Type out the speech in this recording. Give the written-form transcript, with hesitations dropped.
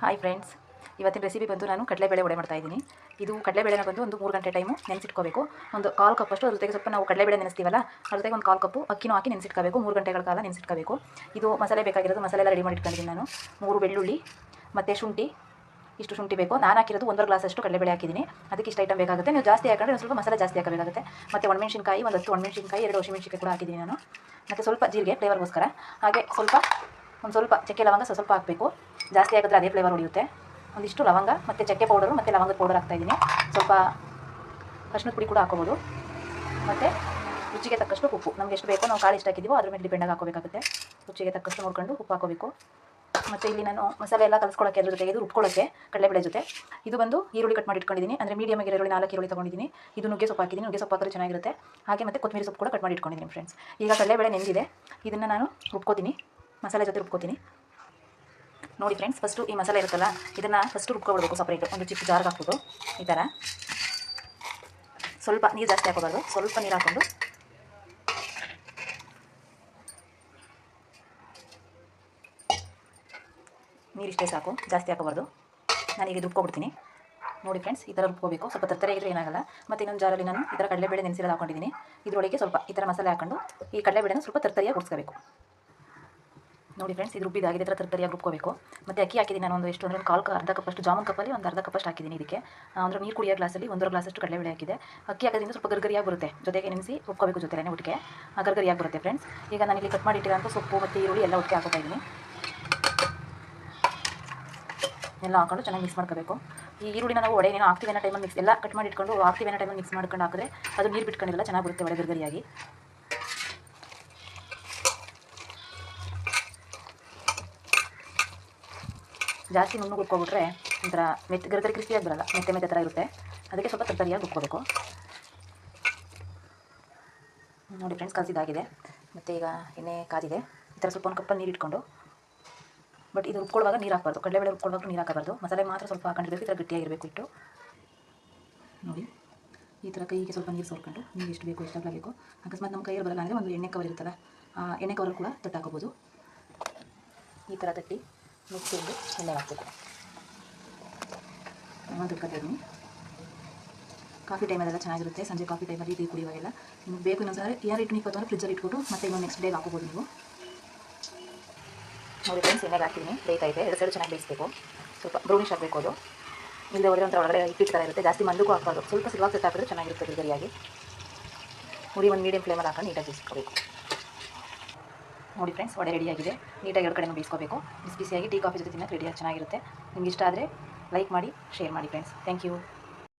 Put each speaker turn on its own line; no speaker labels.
Hi friends, ಇವತ್ತಿನ recipe ಬಂದು ನಾನು ಕಡಲೆಬೇಳೆ ವಡೆ ಮಾಡ್ತಾ ಇದ್ದೀನಿ. ಇದು ಕಡಲೆಬೇಳೆನ ಬಂದು ಒಂದು 3 ಗಂಟೆ ಟೈಮು ನೆನೆಸಿಟ್ಕೋಬೇಕು. ಒಂದು 1/4 ಕಪ್ಪಷ್ಟು ಅದ್ರ ಜೊತೆಗೆ ಸ್ವಲ್ಪ ನಾವು ಕಡಲೆಬೇಳೆ ನೆನೆಸ್ತೀವಲ್ಲ, ಅದ್ರ ಜೊತೆಗೆ ಒಂದು 1/4 ಕಪ್ಪು ಅಕ್ಕಿನೂ ಹಾಕಿ ನೆನೆಸಿಟ್ಕೋಬೇಕು. 3 ಗಂಟೆಗಳ ಕಾಲ ನೆನೆಸಿಟ್ಕೋಬೇಕು. ಇದು ಮಸಾಲೆ ಬೇಕಾಗಿರೋದು, ಮಸಾಲೆ ಎಲ್ಲ ರೆಡಿ ಮಾಡಿ ಇಟ್ಕೊಂಡಿದ್ದೀನಿ ನಾನು. 3 ಬೆಳ್ಳುಳ್ಳಿ ಮತ್ತು ಶುಂಠಿ, ಇಷ್ಟು ಶುಂಠಿ ಬೇಕು. ನಾನು ಹಾಕಿರೋದು 1 ಗ್ಲಾಸಷ್ಟು ಕಡಲೆಬೇಳೆ ಹಾಕಿದ್ದೀನಿ. ಅದಕ್ಕೆ ಇಷ್ಟು ಐಟಮ್ ಬೇಕಾಗುತ್ತೆ. ನೀವು ಜಾಸ್ತಿ ಹಾಕೊಂಡ್ರೆ ಸ್ವಲ್ಪ ಮಸಾಲೆ ಜಾಸ್ತಿ ಹಾಕಬೇಕಾಗುತ್ತೆ. ಮತ್ತು ಒಣಮೆಣಸಿನಕಾಯಿ, ಒಂದು 10 ಒಣಮೆಣಸಿನಕಾಯಿ, 2 ಹಸಿಮೆಣಸಿನಕಾಯಿ ಕೂಡ ಹಾಕಿದ್ದೀನಿ ನಾನು. ಮತ್ತು ಸ್ವಲ್ಪ ಜೀರಿಗೆ ಫ್ಲೇವರ್ಗೋಸ್ಕರ. ಹಾಗೆ ಒಂದು ಸ್ವಲ್ಪ ಚಕ್ಕೆ ಲವಂಗ ಸ್ವಲ್ಪ ಹಾಕಬೇಕು. ಜಾಸ್ತಿ ಹಾಕಿದ್ರೆ ಅದೇ ಫ್ಲೇವರ್ ಹೊಡೆಯುತ್ತೆ. ಒಂದಿಷ್ಟು ಲವಂಗ ಮತ್ತು ಚಕ್ಕೆ ಪೌಡರು ಮತ್ತು ಲವಂಗದ ಪೌಡರ್ ಹಾಕ್ತಾಯಿದ್ದೀನಿ. ಸ್ವಲ್ಪ ಅರಿಶಿನದ ಪುಡಿ ಕೂಡ ಹಾಕೋಬೋದು. ಮತ್ತು ರುಚಿಗೆ ತಕ್ಕಷ್ಟು ಉಪ್ಪು, ನಮ್ಗೆ ಎಷ್ಟು ಬೇಕೋ ನಾವು ಕಾಳು ಎಷ್ಟು ಹಾಕಿದ್ದೀವೋ ಅದ್ರ ಮೇಲೆ ಡಿಪೆಂಡಾಗಿ ಹಾಕೋಬೇಕಾಗುತ್ತೆ. ರುಚಿಗೆ ತಕ್ಕಷ್ಟು ನೋಡಿಕೊಂಡು ಉಪ್ಪು ಹಾಕೋಬೇಕು. ಮತ್ತು ಇಲ್ಲಿ ನಾನು ಮಸಾಲೆ ಎಲ್ಲ ಕಲಿಸ್ಕೊಳ್ಳೋಕ್ಕೆ ಅದ್ರ ಜೊತೆಗೆ ಇದು ರುಬ್ಕೊಳ್ಳೋಕ್ಕೆ ಕಡಲೆಬೇಳೆ ಜೊತೆ ಇದು ಬಂದು ಈರುಳ್ಳಿ ಕಟ್ ಮಾಡಿ ಇಟ್ಕೊಂಡಿದ್ದೀನಿ. ಅಂದರೆ ಮೀಡಿಯಮ್ ಆಗಿ ಈರುಳ್ಳಿ 4 ಈರುಳ್ಳಿ ತೊಗೊಂಡಿದ್ದೀನಿ. ಇದು ನುಗ್ಗೆ ಸೊಪ್ಪು ಹಾಕಿದ್ದೀನಿ. ನುಗ್ಗೆ ಸೊಪ್ಪು ಹಾಕಿದ್ರೆ ಚೆನ್ನಾಗಿರುತ್ತೆ. ಹಾಗೆ ಮತ್ತು ಕೊತ್ತಂಬರಿ ಸೊಪ್ಪು ಕೂಡ ಕಟ್ ಮಾಡಿ ಇಟ್ಕೊಂಡಿದ್ದೀನಿ ಫ್ರೆಂಡ್ಸ್. ಈಗ ಕಡಲೆಬೇಳೆ ನೆಂದಿದೆ, ಇದನ್ನು ನಾನು ರುಬ್ಕೋತೀನಿ, ಮಸಾಲೆ ಜೊತೆ ರುಬ್ಕೋತೀನಿ. ನೋಡಿ ಫ್ರೆಂಡ್ಸ್, ಫಸ್ಟು ಈ ಮಸಾಲೆ ಇರುತ್ತಲ್ಲ, ಇದನ್ನು ಫಸ್ಟು ರುಬ್ಕೊಬಿಡ್ಬೇಕು. ಸಪ್ರೇಟು ಒಂದು ಚಿಕ್ಕ ಜಾರ್ಗೆ ಹಾಕ್ಬಿಟ್ಟು ಈ ಥರ ಸ್ವಲ್ಪ ನೀರು ಜಾಸ್ತಿ ಹಾಕೋಬಾರ್ದು, ಸ್ವಲ್ಪ ನೀರು ಹಾಕ್ಕೊಂಡು ನೀರಿಷ್ಟೇ ಸಾಕು, ಜಾಸ್ತಿ ಹಾಕೋಬಾರ್ದು. ನಾನೀಗ ರುಬ್ಕೊಬಿಡ್ತೀನಿ. ನೋಡಿ ಫ್ರೆಂಡ್ಸ್, ಈ ಥರ ರುಬ್ಕೋಬೇಕು. ಸ್ವಲ್ಪ ತರ್ತರೆಯಾಗಿದ್ರೆ ಏನಾಗಲ್ಲ. ಮತ್ತು ಇನ್ನೊಂದು ಜಾರಲ್ಲಿ ನಾನು ಈ ಥರ ಕಡಲೆಬೇಳೆ ನೆನೆಸಿರೋದು ಹಾಕೊಂಡಿದ್ದೀನಿ. ಇದರೊಳಗೆ ಸ್ವಲ್ಪ ಈ ಥರ ಮಸಾಲೆ ಹಾಕ್ಕೊಂಡು ಈ ಕಡಲೆಬೇಳೆನ ಸ್ವಲ್ಪ ತರ್ತರಿಯಾಗಿ ಉಡಿಸ್ಕೋಬೇಕು. ನೋಡಿ ಫ್ರೆಂಡ್ಸ್, ಇದು ರುಬ್ಬಿದಾಗಿದೆ. ಈ ಥರ ತರ್ತರಿಯಾಗಿ ರುಬ್ಕೋಬೇಕು. ಮತ್ತು ಅಕ್ಕಿ ಹಾಕಿದ್ದೀನಿ ನಾನು ಎಷ್ಟು ಅಂದರೆ ಒಂದು ಅರ್ಧ ಕಪ್ಪಷ್ಟು ಜಾಮೂನ್ ಕಪ್ಪಲ್ಲಿ ಒಂದು ಅರ್ಧ ಕಪ್ಪಷ್ಟು ಹಾಕಿದ್ದೀನಿ. ಇದಕ್ಕೆ ಅಂದರೆ ನೀರು ಕುಡಿಯೋ ಗ್ಲಾಸಲ್ಲಿ 1.5 ಗ್ಲಾಸಷ್ಟು ಕಡಲೆಬೇಳೆ ಹಾಕಿದೆ. ಅಕ್ಕಿ ಹಾಕೋದ್ರಿಂದ ಸ್ವಲ್ಪ ಗರ್ಗರಿಯಾಗಿ ಬರುತ್ತೆ. ಜೊತೆಗೆ ನೆನೆಸಿ ರುಬ್ಕೋಬೇಕು, ಜೊತೆಲೇ ಒಟ್ಟಿಗೆ ಗರ್ಗರಿಯಾಗಿ ಬರುತ್ತೆ ಫ್ರೆಂಡ್ಸ್. ಈಗ ನಾನು ಇಲ್ಲಿ ಕಟ್ ಮಾಡಿ ಇಟ್ಟಿರೋಂಥ ಸೊಪ್ಪು ಮತ್ತು ಈರುಳ್ಳಿ ಎಲ್ಲ ಒಟ್ಟಿಗೆ ಹಾಕೋತಾ ಇದ್ದೀನಿ. ಎಲ್ಲ ಹಾಕೊಂಡು ಚೆನ್ನಾಗಿ ಮಿಕ್ಸ್ ಮಾಡ್ಕೋಬೇಕು. ಈ ಈರುಳ್ಳಿನ ನಾವು ವಡೆ ಏನೋ ಹಾಕ್ತೀವಿ ಅನ್ನೋ ಟೈಮಲ್ಲಿ ಎಲ್ಲ ಕಟ್ ಮಾಡಿ ಇಟ್ಕೊಂಡು ಹಾಕ್ತೀವಿ ಅನ್ನೋ ಟೈಮಲ್ಲಿ ಮಿಕ್ಸ್ ಮಾಡ್ಕೊಂಡು ಹಾಕಿದ್ರೆ ಅದು ನೀರು ಬಿಟ್ಕೊಂಡಿಲ್ಲ, ಚೆನ್ನಾಗಿ ಬರುತ್ತೆ ವಡೆ ಗರ್ಗರಿಯಾಗಿ. ಜಾಸ್ತಿ ನುಣ್ಣಗೆ ರುಬ್ಕೊಬಿಟ್ರೆ ಒಂಥರ ಗರ್ಗರಿ ಕ್ರಿಸ್ಪಿಯಾಗಿ ಬರಲ್ಲ, ಮೆತ್ತೆ ಥರ ಇರುತ್ತೆ. ಅದಕ್ಕೆ ಸ್ವಲ್ಪ ತರ್ತರಿಯಾಗಿ ರುಬ್ಕೋಬೇಕು. ನೋಡಿ ಫ್ರೆಂಡ್ಸ್, ಕಲಸಿದಾಗಿದೆ. ಮತ್ತು ಈಗ ಎಣ್ಣೆ ಕಾದಿದೆ. ಈ ಥರ ಸ್ವಲ್ಪ ಒಂದು ಕಪ್ಪಲ್ಲಿ ನೀರು ಇಟ್ಕೊಂಡು, ಬಟ್ ಇದು ರುಬ್ಕೊಳ್ಳುವಾಗ ನೀರು ಹಾಕಬಾರ್ದು. ಕಡಲೆಬೇಳೆ ರುಬ್ಕೊಳ್ಳುವಾಗ ನೀರು ಹಾಕಬಾರ್ದು. ಮಸಾಲೆ ಮಾತ್ರ ಸ್ವಲ್ಪ ಹಾಕೊಂಡಿರಬೇಕು. ಈ ಥರ ಗಟ್ಟಿಯಾಗಿರಬೇಕು ಇಟ್ಟು. ನೋಡಿ, ಈ ಥರ ಕೈಗೆ ಸ್ವಲ್ಪ ನೀರು ಸೋರ್ಕೊಂಡು ನೀರು ಎಷ್ಟು ಬೇಕು ಎಷ್ಟು ಆಗಬೇಕು. ಅಕಸ್ಮಾತ್ ನಮ್ಮ ಕೈಯಲ್ಲಿ ಬರಲ್ಲ ಅಂದರೆ ಒಂದು ಎಣ್ಣೆ ಕವರ್ ಇರುತ್ತಲ್ಲ, ಆ ಎಣ್ಣೆ ಕವರ್ ಕೂಡ ತಟ್ಟು ಹಾಕೋಬೋದು. ಈ ಥರ ತಟ್ಟಿ ಮಿಕ್ಸಿಂದು ಎಣ್ಣೆ ಹಾಕಬೇಕು. ಒಂದು ಇಟ್ಕೊತಿದ್ದೀನಿ. ಕಾಫಿ ಟೈಮಲ್ಲೆಲ್ಲ ಚೆನ್ನಾಗಿರುತ್ತೆ. ಸಂಜೆ ಕಾಫಿ ಟೈಮಲ್ಲಿ ಟೀ ಕುಡಿಯುವಾಗೆಲ್ಲ ನಿಮ್ಗೆ ಬೇಕು. ಇನ್ನೊಂದು ಸಾರಿ ಯಾರು ಇಟ್ಟು ನಿಂತ್ಕೊತಾರೆ ಫ್ರಿಜ್ಜಲ್ಲಿ ಇಟ್ಬಿಟ್ಟು ಮತ್ತೆ ಇನ್ನೊಂದು ನೆಕ್ಸ್ಟ್ ಡೇಗೆ ಹಾಕೋಬೋದು ನೀವು. ನೋಡಿ ಫ್ರೆಂಡ್ಸ್, ಎಣ್ಣೆಗೆ ಹಾಕ್ತೀನಿ. ಬೇಯ್ತಾ ಇದೆ. 2 ಸೈಡು ಚೆನ್ನಾಗಿ ಬೇಯಿಸಬೇಕು. ಸ್ವಲ್ಪ ಬ್ರೌನಿಶ್ ಆಗಬೇಕು. ಅದು ಇಲ್ಲದೆ ಹೊಡೆದ್ರೆ ಒಂಥರ ಒಳಗಡೆ ಹಿಟ್ಟು ಥರ ಇರುತ್ತೆ. ಜಾಸ್ತಿ ಮಂದಕ್ಕೂ ಹಾಕ್ಬಾರ್ದು. ಸ್ವಲ್ಪ ಸಿಲ್ವಾಗಿ ಸೆಟ್ ಹಾಕಿದ್ರೆ ಚೆನ್ನಾಗಿರುತ್ತೆ ಗರಿಯಾಗಿ. ಉರಿ ಒಂದು ಮೀಡಿಯಮ್ ಫ್ಲೇಮಲ್ಲಿ ಹಾಕೊಂಡು ನೀಟಾಗಿ ಬೇಯಿಸ್ಕೋಬೇಕು. ನೋಡಿ ಫ್ರೆಂಡ್ಸ್, ವಡೆ ರೆಡಿಯಾಗಿದೆ. ನೀಟಾಗಿ 2 ಕಡೆನೂ ಬೇಯಿಸ್ಕೋಬೇಕು. ಬಿಸಿಯಾಗಿ ಟೀ ಕಾಫಿ ಜೊತೆ ತಿನ್ನೋಕ್ಕೆ ರೆಡಿಯಾಗಿ ಚೆನ್ನಾಗಿರುತ್ತೆ. ನಿಮ್ಗೆ ಇಷ್ಟ ಆದರೆ ಲೈಕ್ ಮಾಡಿ, ಶೇರ್ ಮಾಡಿ ಫ್ರೆಂಡ್ಸ್. Thank you.